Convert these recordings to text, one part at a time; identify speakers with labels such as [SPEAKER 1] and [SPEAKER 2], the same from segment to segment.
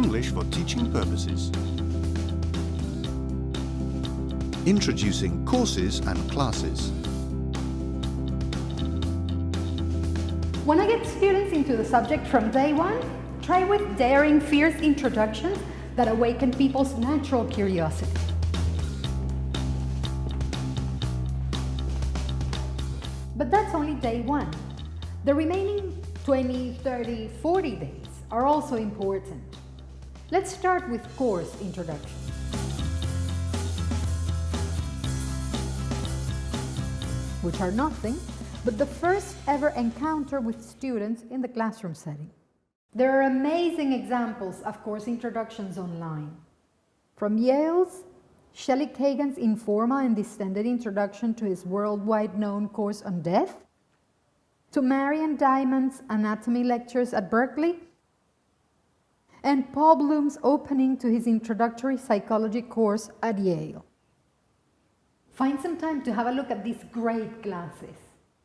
[SPEAKER 1] English for teaching purposes. Introducing courses and classes.
[SPEAKER 2] Want to get students into the subject from day one? Try with daring, fierce introductions that awaken people's natural curiosity. But that's only day one. The remaining 20, 30, 40 days are also important. Let's start with course introduction. Which are nothing but the first ever encounter with students in the classroom setting. There are amazing examples of course introductions online. From Yale's Shelley Kagan's informal and distended introduction to his worldwide known course on death, to Marian Diamond's anatomy lectures at Berkeley, and Paul Bloom's opening to his introductory psychology course at Yale. Find some time to have a look at these great classes.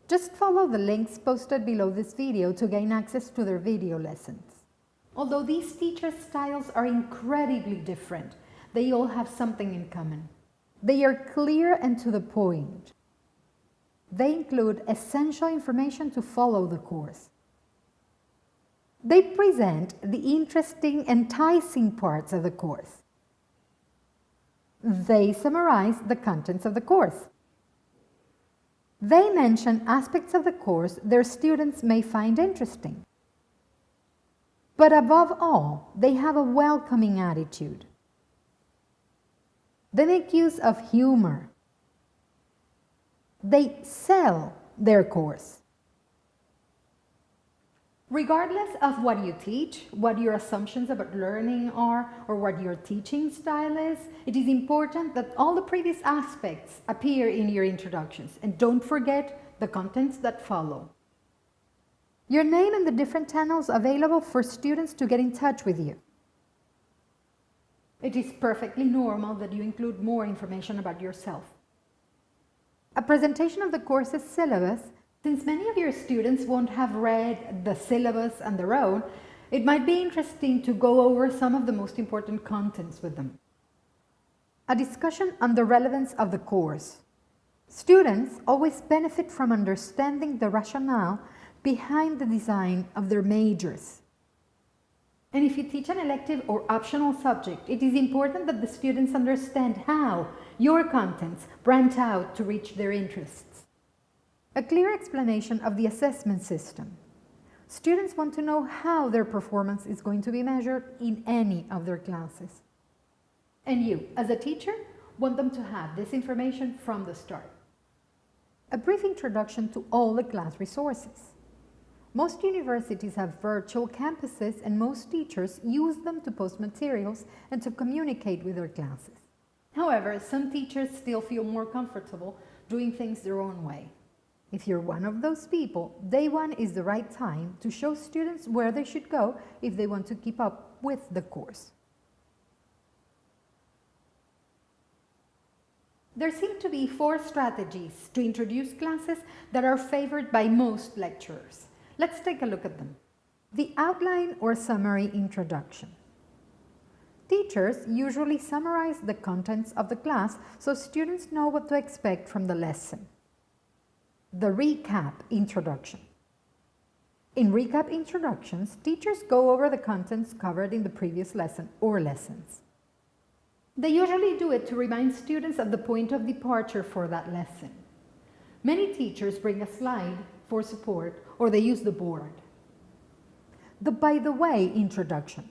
[SPEAKER 2] Just follow the links posted below this video to gain access to their video lessons. Although these teacher styles are incredibly different, they all have something in common. They are clear and to the point. They include essential information to follow the course. They present the interesting, enticing parts of the course. They summarize the contents of the course. They mention aspects of the course their students may find interesting. But above all, they have a welcoming attitude. They make use of humor. They sell their course. Regardless of what you teach, what your assumptions about learning are, or what your teaching style is, it is important that all the previous aspects appear in your introductions, and don't forget the contents that follow. Your name and the different channels available for students to get in touch with you. It is perfectly normal that you include more information about yourself. A presentation of the course's syllabus. Since many of your students won't have read the syllabus on their own, it might be interesting to go over some of the most important contents with them. A discussion on the relevance of the course. Students always benefit from understanding the rationale behind the design of their majors. And if you teach an elective or optional subject, it is important that the students understand how your contents branch out to reach their interests. A clear explanation of the assessment system. Students want to know how their performance is going to be measured in any of their classes. And you, as a teacher, want them to have this information from the start. A brief introduction to all the class resources. Most universities have virtual campuses and most teachers use them to post materials and to communicate with their classes. However, some teachers still feel more comfortable doing things their own way. If you're one of those people, day one is the right time to show students where they should go if they want to keep up with the course. There seem to be 4 strategies to introduce classes that are favored by most lecturers. Let's take a look at them. The outline or summary introduction. Teachers usually summarize the contents of the class so students know what to expect from the lesson. The recap introduction. In recap introductions, teachers go over the contents covered in the previous lesson or lessons. They usually do it to remind students of the point of departure for that lesson. Many teachers bring a slide for support or they use the board. The by the way introduction.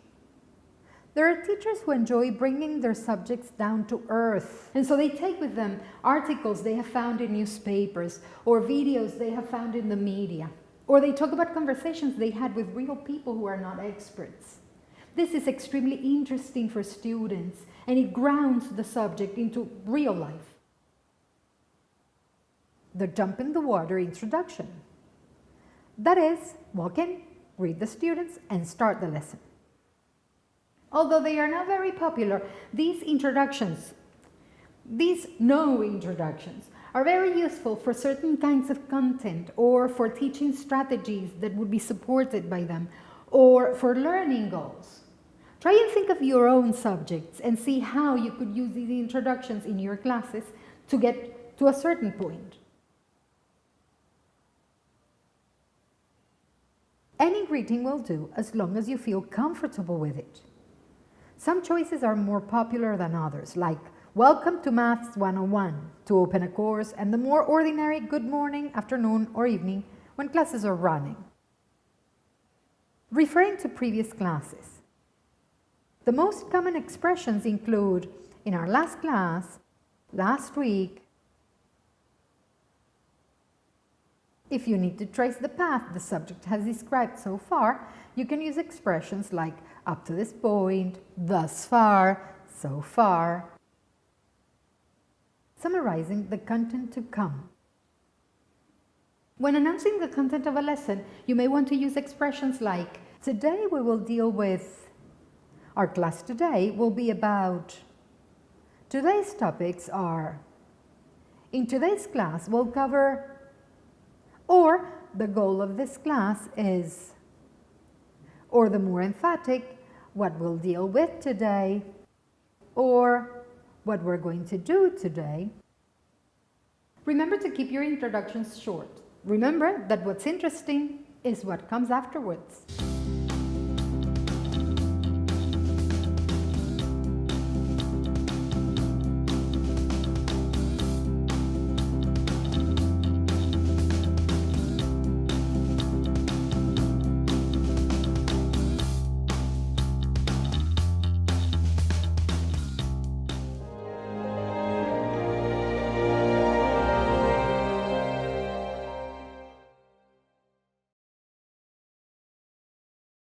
[SPEAKER 2] There are teachers who enjoy bringing their subjects down to earth, and so they take with them articles they have found in newspapers or videos they have found in the media, or they talk about conversations they had with real people who are not experts. This is extremely interesting for students, and it grounds the subject into real life. The jump in the water introduction. That is, walk in, greet the students, and start the lesson. Although they are not very popular, these no introductions, are very useful for certain kinds of content or for teaching strategies that would be supported by them or for learning goals. Try and think of your own subjects and see how you could use these introductions in your classes to get to a certain point. Any greeting will do as long as you feel comfortable with it. Some choices are more popular than others, like Welcome to Maths 101 to open a course, and the more ordinary Good morning, afternoon, or evening when classes are running. Referring to previous classes. The most common expressions include in our last class, last week. If you need to trace the path the subject has described so far, you can use expressions like up to this point, thus far, so far, summarizing the content to come. When announcing the content of a lesson, you may want to use expressions like, today we will deal with, our class today will be about, today's topics are, in today's class we'll cover, or the goal of this class is, or the more emphatic, what we'll deal with today, or what we're going to do today. Remember to keep your introductions short. Remember that what's interesting is what comes afterwards.